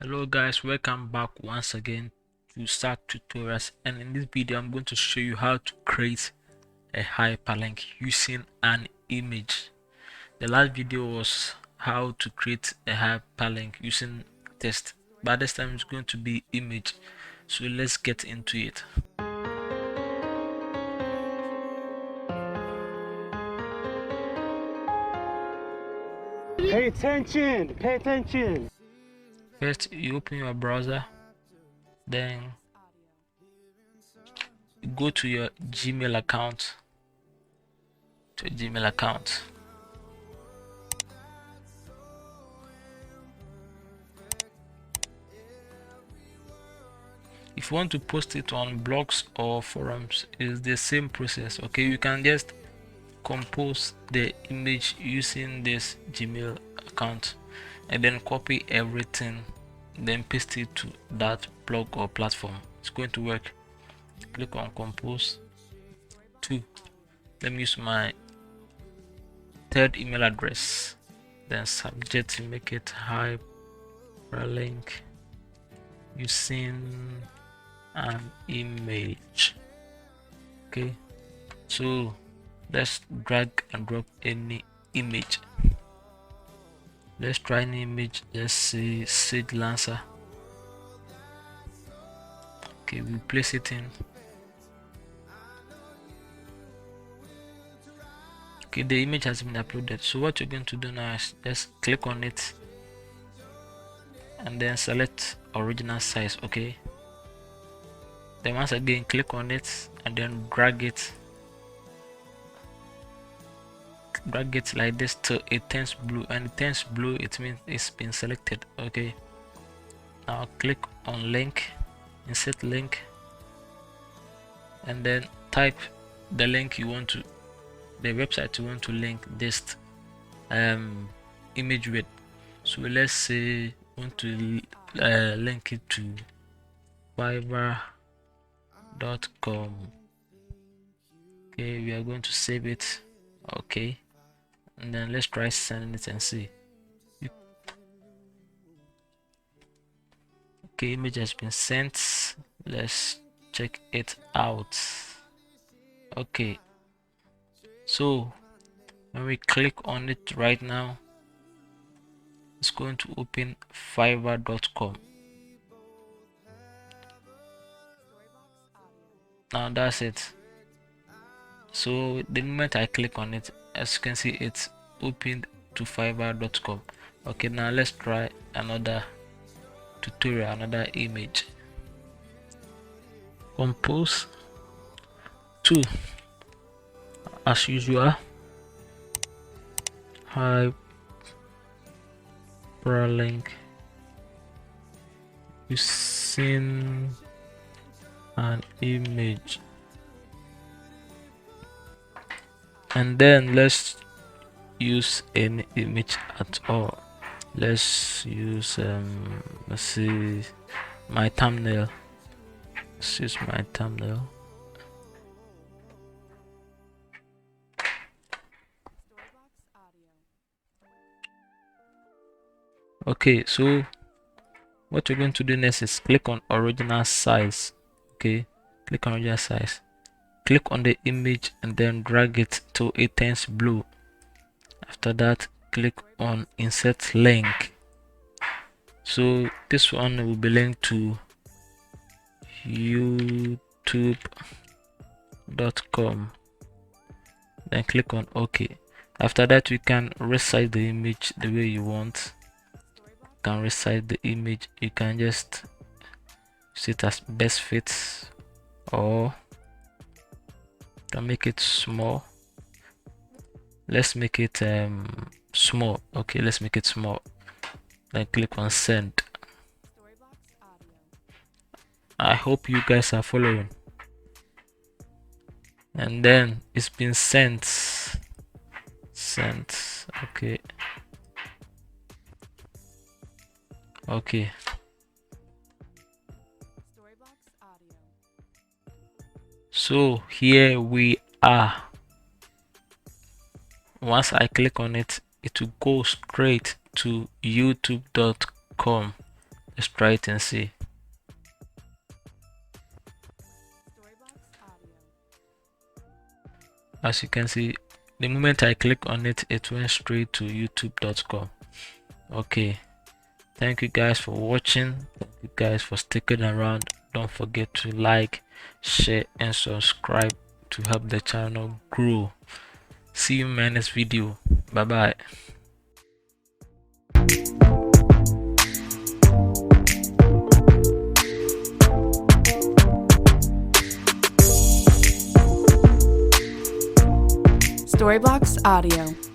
Hello guys, welcome back once again to Stack Tutorials, and in this video I'm going to show you how to create a hyperlink using an image. The last video was how to create a hyperlink using text, but this time it's going to be image. So let's get into it. Pay attention! Pay attention! First, you open your browser, then you go to your Gmail account. If you want to post it on blogs or forums, it's the same process. Okay, you can just compose the image using this Gmail account and then copy everything, then paste it to that blog or platform. It's going to work. Click on compose. Let me use my third email address, then subject to make it hyperlink using an image. Okay, so let's drag and drop any image. Let's try an image. Let's say Sage Lancer. Okay, we place it in. Okay, the image has been uploaded. So what you're going to do now is just click on it and then select original size. Okay, then once again click on it and then drag it like this till it turns blue, and it turns blue, it means it's been selected. Okay, now click on link, insert link, and then type the link you want to, the website you want to link this image with. So let's say we want to link it to fiverr.com. Okay, we are going to save it. Okay, and then let's try sending it and see. Okay, image has been sent. Let's check it out. Okay, so when we click on it right now, it's going to open fiverr.com. Now that's it. So the moment I click on it, as you can see, it's opened to fiverr.com. Okay, now let's try another tutorial, another image. Compose 2, as usual, hyperlink using an image, and then let's use any image at all. Let's use let's see, my thumbnail. Let's use my thumbnail. Okay, so what you're going to do next is click on original size. Okay, click on original size, click on the image and then drag it till it turns blue. After that, click on insert link. So this one will be linked to youtube.com. then click on OK. After that, you can resize the image the way you want. You can resize the image, you can just use it as best fit, or you can make it small. Let's make it small. Okay, let's make it small, then click on send. I hope you guys are following. And then it's been sent. Okay, so here we are. Once I click on it, it will go straight to youtube.com. Let's try it and see. As you can see, the moment I click on it, it went straight to youtube.com. Okay, thank you guys for watching. Thank you guys for sticking around. Don't forget to like, share and subscribe to help the channel grow. See you in my next video. Bye bye. Storyblocks Audio.